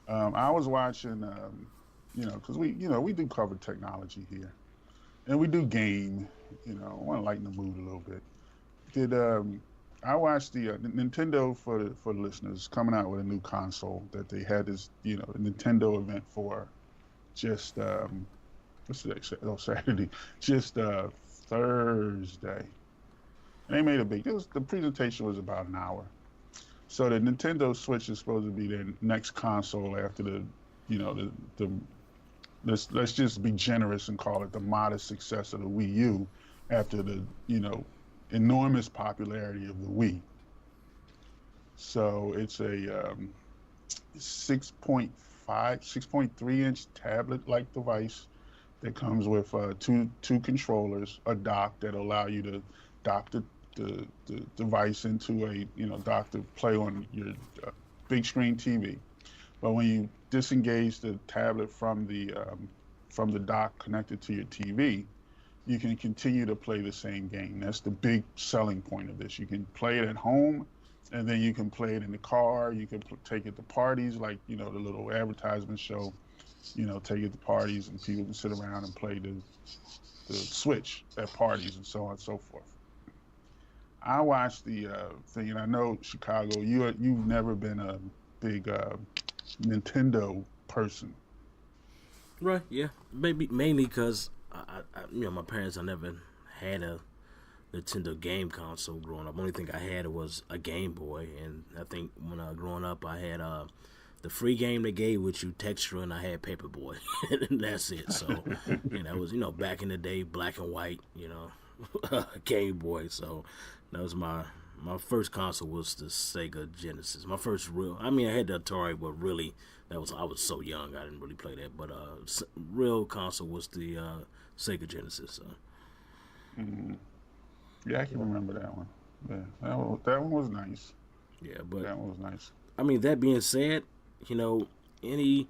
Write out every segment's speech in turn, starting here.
I was watching, because we do cover technology here, and we do game. I want to lighten the mood a little bit. Did I watched the Nintendo for the listeners coming out with a new console that they had this the Nintendo event for just what's today? Saturday, just Thursday. And they made a big. The presentation was about an hour. So the Nintendo Switch is supposed to be their next console after the let's just be generous and call it the modest success of the Wii U after the enormous popularity of the Wii. So it's a 6.3 inch tablet-like device that comes with two controllers, a dock that allow you to dock the device into a dock to play on your big screen TV. But when you disengage the tablet from the dock connected to your TV, you can continue to play the same game. That's the big selling point of this. You can play it at home, and then you can play it in the car. You can take it to parties, like the little advertisement show. Take it to parties, and people can sit around and play the Switch at parties, and so on and so forth. I watched the thing, and I know Chicago. You've never been a big Nintendo person. Right? Yeah. Maybe mainly because my parents, I never had a Nintendo game console growing up. Only thing I had was a Game Boy, and I think when I growing up, I had the free game they gave with you Texture, and I had Paperboy, and that's it. So, that was back in the day, black and white, Game Boy. So that was my first console was the Sega Genesis. My first real, I had the Atari, but really I was so young I didn't really play that. But real console was the Sega Genesis. So. Mm-hmm. Yeah, I can remember that one. Yeah, that one was nice. Yeah, but that one was nice. That being said, any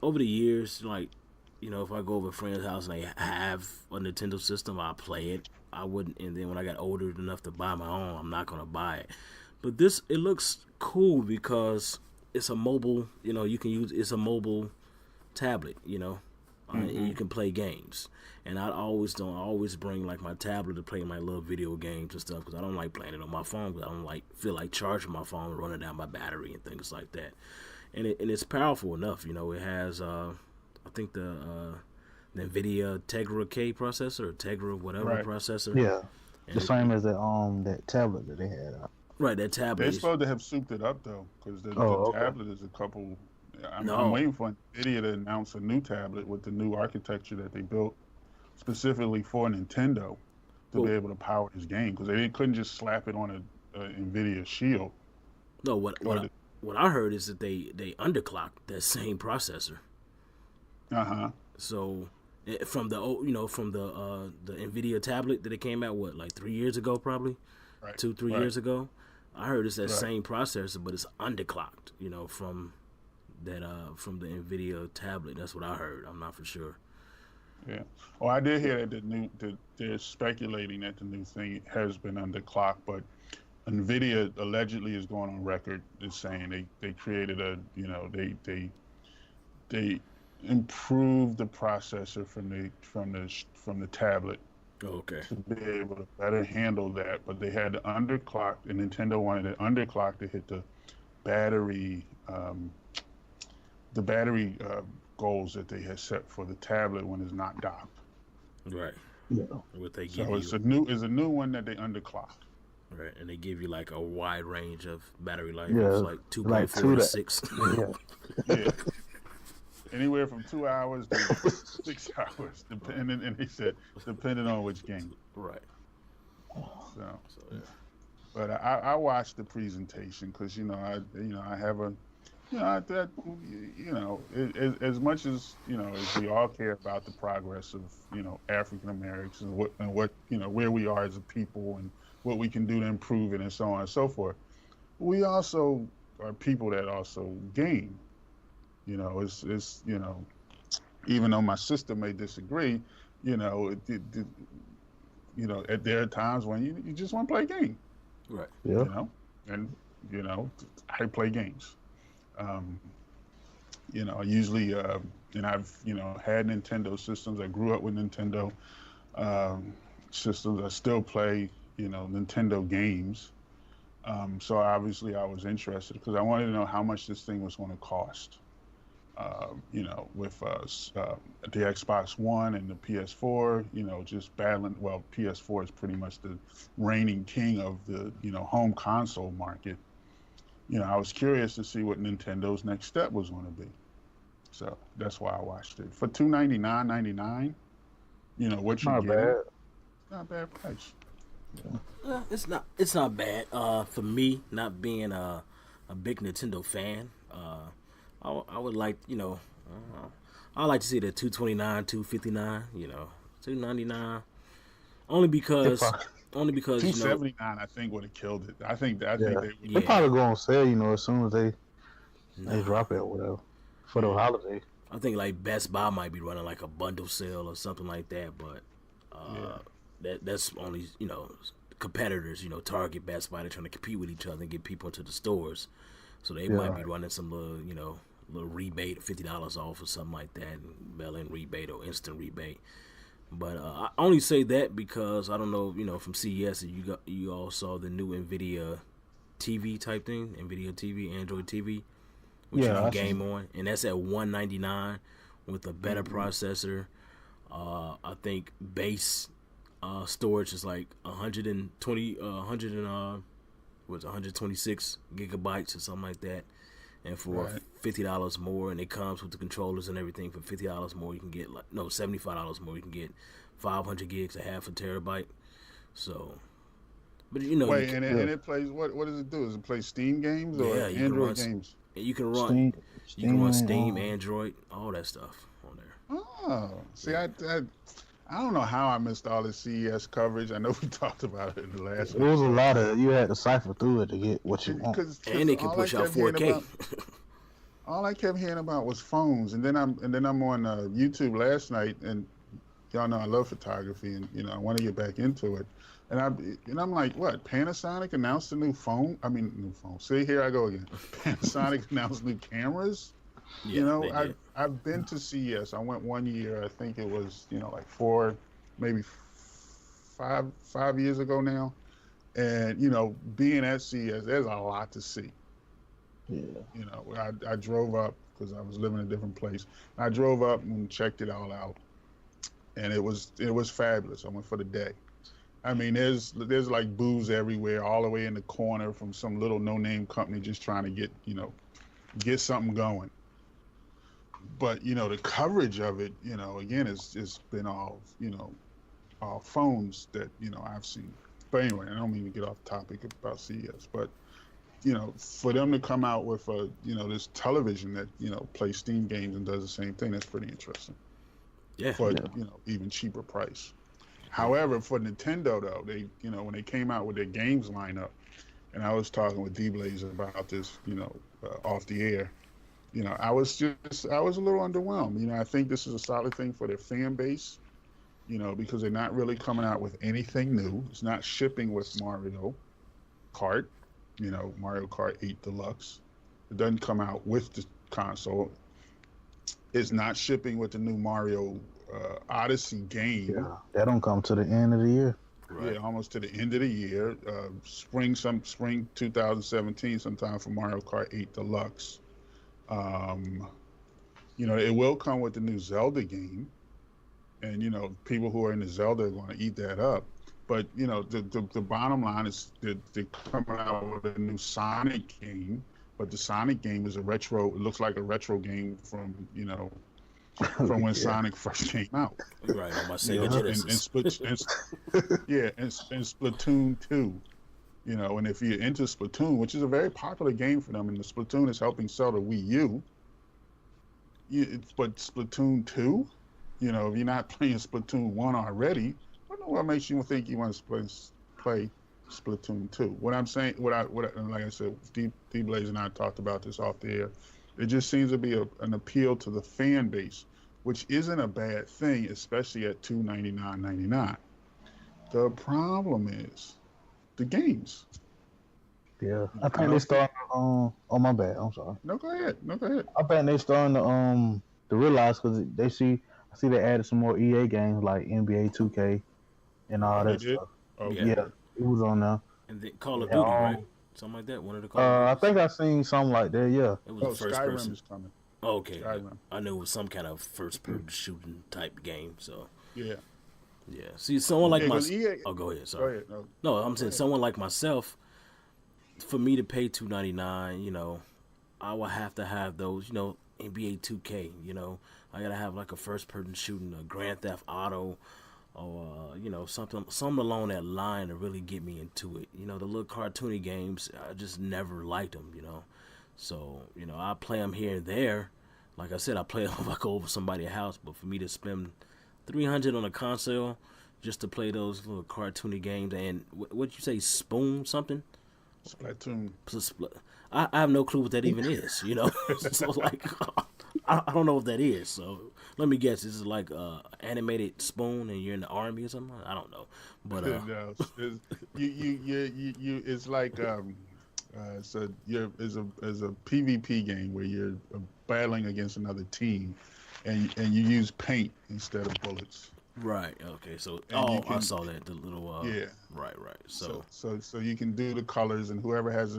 over the years, like if I go over a friend's house and they have a Nintendo system, I'll play it. I wouldn't, and then when I got older enough to buy my own, I'm not gonna buy it. But it looks cool because it's a mobile. You can use it's a mobile tablet. And you can play games. And I always bring like my tablet to play my little video games and stuff because I don't like playing it on my phone because I don't feel like charging my phone and running down my battery and things like that. And it's powerful enough. It has I think the NVIDIA Tegra K processor or Tegra whatever processor. Yeah, and the same as that tablet that they had. Right, that tablet. They're supposed to have souped it up though, because the tablet is a couple. I'm waiting for NVIDIA to announce a new tablet with the new architecture that they built specifically for Nintendo to be able to power this game, because they couldn't just slap it on a NVIDIA Shield. No, what I heard is that they underclocked that same processor. So from the from the NVIDIA tablet that it came out like 3 years ago, probably 2-3 years ago. I heard it's that same processor, but it's underclocked. From that from the NVIDIA tablet. That's what I heard. I'm not for sure. Yeah. Well, I did hear that they're speculating that the new thing has been underclocked, but NVIDIA allegedly is going on record as saying they created they improved the processor from the tablet. Okay. To be able to better handle that, but they had to underclock, and Nintendo wanted to underclock to hit the battery goals that they had set for the tablet when it's not docked. Right. Yeah. What they give it's a new one that they underclocked. Right, and they give you like a wide range of battery life. Yeah, it's like 2.4 to 6. Yeah. Anywhere from 2 hours to 6 hours, depending. And they said depending on which game. Right. So yeah. But I watched the presentation because I have a as much as as we all care about the progress of African Americans and what where we are as a people and what we can do to improve it and so on and so forth, we also are people that also game. It's even though my sister may disagree, there are times when you just want to play a game. Right. Yeah. And I play games. I usually and I've had Nintendo systems. I grew up with Nintendo um, systems. I still play Nintendo games. So obviously I was interested because I wanted to know how much this thing was going to cost. With the Xbox One and the PS4, just battling. Well, PS4 is pretty much the reigning king of the home console market. I was curious to see what Nintendo's next step was going to be. So that's why I watched it for $299.99. What you're Not getting, bad. not a bad price. It's not bad. For me, not being a big Nintendo fan, I would like I like to see the 229, 259, 299, only because They only because 279, I think, would have killed it. I think Yeah. they. They yeah, probably go on sale, as soon as they nah. drop it or whatever for the holiday. I think like Best Buy might be running like a bundle sale or something like that, but that's only competitors. Target, Best Buy, they're trying to compete with each other and get people into the stores, so they might be running some little rebate, $50 off or something like that, mail-in rebate or instant rebate. But I only say that because I don't know, from CES, you all saw the new Nvidia TV type thing, Nvidia TV, Android TV, which you Yeah, can I game on, and that's at $199 with a better processor. I think base storage is like 120, 126 gigabytes or something like that. And for Right. $50 more, and it comes with the controllers and everything. For $50 more, you can get $75 more. You can get 500 gigs, a half a terabyte. So, but Wait, and it plays. What does it do? Does it play Steam games or yeah, you can Android run, games? you can run, Steam, you can run Steam, Steam, Android, all that stuff on there. Oh, see, I don't know how I missed all the CES coverage. I know we talked about it in the last. it was a lot of you had to cipher through it to get what you want. Because And they can push out 4K. All I kept hearing about was phones, and then I'm on YouTube last night, and y'all know I love photography, and I want to get back into it, and I'm like, what? Panasonic announced a new phone? I mean, new phone. See, here I go again. Panasonic announced new cameras. Yeah, they did. I've been to CES. I went one year. I think it was like 4, maybe 5 years ago now, and being at CES, there's a lot to see. Yeah. I drove up because I was living in a different place. I drove up and checked it all out, and it was fabulous. I went for the day. I mean, there's like booths everywhere, all the way in the corner from some little no-name company just trying to get something going. But the coverage of it, again, it's been all phones that I've seen. But anyway, I don't mean to get off topic about CES, but for them to come out with this television that plays Steam games and does the same thing, that's pretty interesting. Yeah, For even cheaper price. However, for Nintendo though, they when they came out with their games lineup, and I was talking with D-Blaze about this, off the air. I was a little underwhelmed. I think this is a solid thing for their fan base. Because they're not really coming out with anything new. It's not shipping with Mario Kart. Mario Kart 8 Deluxe. It doesn't come out with the console. It's not shipping with the new Mario Odyssey game. Yeah, that don't come to the end of the year. right. Yeah, almost to the end of the year. Spring 2017 sometime for Mario Kart 8 Deluxe. It will come with the new Zelda game. And, people who are into Zelda are going to eat that up. But, the bottom line is that they're coming out with a new Sonic game. But the Sonic game is it looks like a retro game from when Yeah. Sonic first came out. Right, on my Sega And, Genesis. and Splatoon 2. And if you're into Splatoon, which is a very popular game for them, and the Splatoon is helping sell the Wii U, but Splatoon 2, if you're not playing Splatoon 1 already, what makes you think you want to play Splatoon 2? What I'm saying, and like I said, D-Blaze and I talked about this off the air. It just seems to be an appeal to the fan base, which isn't a bad thing, especially at $299.99. The problem is the games. Yeah, I I think they don't think. starting. Oh my bad. I'm sorry. No, go ahead. No, go ahead. I think they starting to realize because they see. I see they added some more EA games like NBA 2K and all Oh, they that did. stuff. Yeah, Yeah, Okay. it was on there. and then Call of And, Duty, right? Something like that. One of the Call of I Duties. think I seen something like that. Yeah. It was a Oh, first Skyrim person. is coming. Oh, okay, Skyrim. I knew it was some kind of first person shooting type game. So Yeah. yeah, see, someone like Yeah, my. because EA. Oh, go ahead. Go Sorry. ahead. No, No, no, I'm go saying ahead. someone like myself. For me to pay $2.99, I will have to have those, NBA 2K. I gotta have like a first person shooting, a Grand Theft Auto, or something along that line to really get me into it. The little cartoony games, I just never liked them. So I play them here and there. Like I said, I play them if I go over somebody's house. But for me to spend 300 on a console just to play those little cartoony games, and what you say, Spoon something? Splatoon. I have no clue what that even is. So like, I don't know what that is. So let me guess, this is like animated Spoon, and you're in the army or something. I don't know, but No, it's like it's a PvP game where you're battling against another team, and you use paint instead of bullets, right, okay. So and you I can saw that the little yeah. right. So So you can do the colors, and whoever has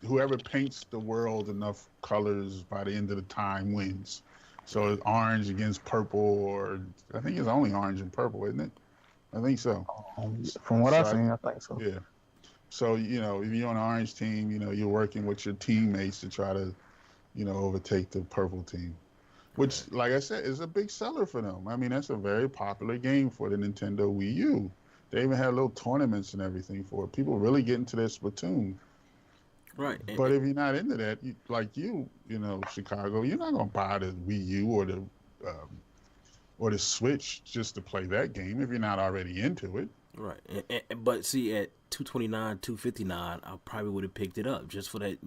whoever paints the world enough colors by the end of the time wins. So it's orange against purple, or I think it's only orange and purple, isn't it? I think so. From what I So seen, I think so. yeah. So if you're on an orange team, you're working with your teammates to try to overtake the purple team, right, which, like I said, is a big seller for them. I mean, that's a very popular game for the Nintendo Wii U. They even had little tournaments and everything for it. People really get into their Splatoon. right, But if you're not into that, Chicago, you're not gonna buy the Wii U or the Switch just to play that game if you're not already into it. right. But see, at 229, 259, I probably would have picked it up just for that.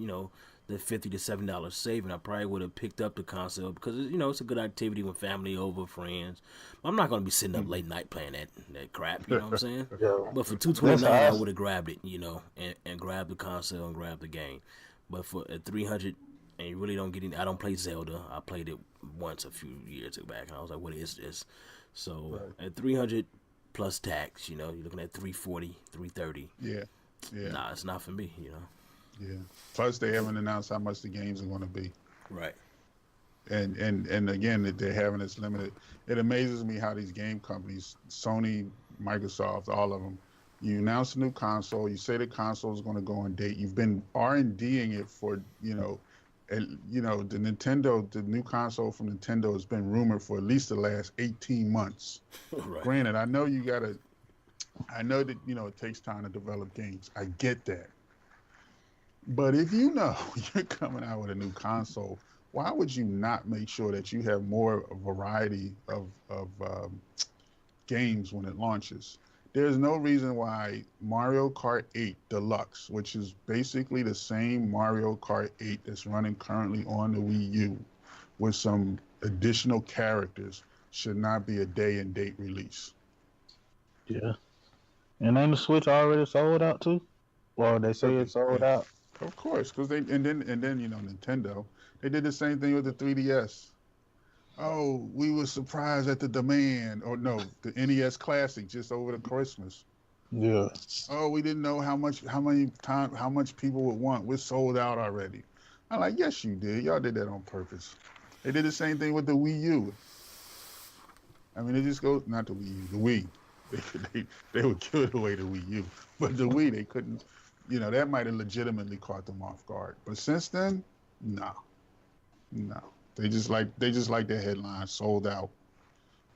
The $50 to $70 saving. I probably would have picked up the console because it's a good activity with family over, friends. I'm not gonna be sitting up late night playing that crap. You know what I'm saying? Yeah. But for That's how $229, I I, would have grabbed it. And grabbed the console and grabbed the game. But for at 300, and you really don't get any. I don't play Zelda. I played it once a few years back, and I was like, "What is this?" So at 300 plus tax, you're looking at 340, 330. Yeah, yeah, Nah, it's not for me. yeah. Plus, they haven't announced how much the games are going to be, Right. and again, that they're having this limited. It amazes me how these game companies, Sony, Microsoft, all of them, you announce a new console, you say the console is going to go on date. You've been R&Ding it for the new console from Nintendo has been rumored for at least the last 18 months. Right. Granted, I know that it takes time to develop games. I get that. But if you're coming out with a new console, why would you not make sure that you have more variety of games when it launches? There's no reason why Mario Kart 8 Deluxe, which is basically the same Mario Kart 8 that's running currently on the Wii U with some additional characters, should not be a day and date release. yeah. And then the Switch already sold out too. Well, they say it's sold out. Of course, because then Nintendo, they did the same thing with the 3DS. Oh, we were surprised at the demand, or no, the NES Classic just over the Christmas. Yeah. Oh, we didn't know how much people would want. We're sold out already. I'm like, yes, you did. Y'all did that on purpose. They did the same thing with the Wii U. I mean, it just goes not the Wii U, the Wii. They would give it away the Wii U, but the Wii they couldn't. That might have legitimately caught them off guard. But since then, no. They just like their headline sold out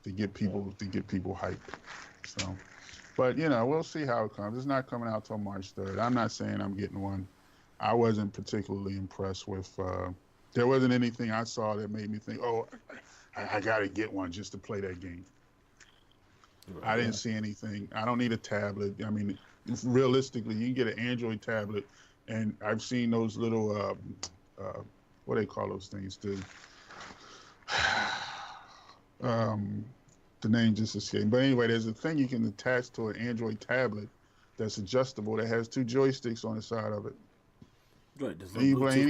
to get people hyped. So, but we'll see how it comes. It's not coming out till March 3rd. I'm not saying I'm getting one. I wasn't particularly impressed with. There wasn't anything I saw that made me think, oh, I got to get one just to play that game. Right. I didn't see anything. I don't need a tablet. I mean, realistically, you can get an Android tablet, and I've seen those little what do they call those things? The name just escaped. But anyway, there's a thing you can attach to an Android tablet that's adjustable that has two joysticks on the side of it. Right, there's no And you play Bluetooth any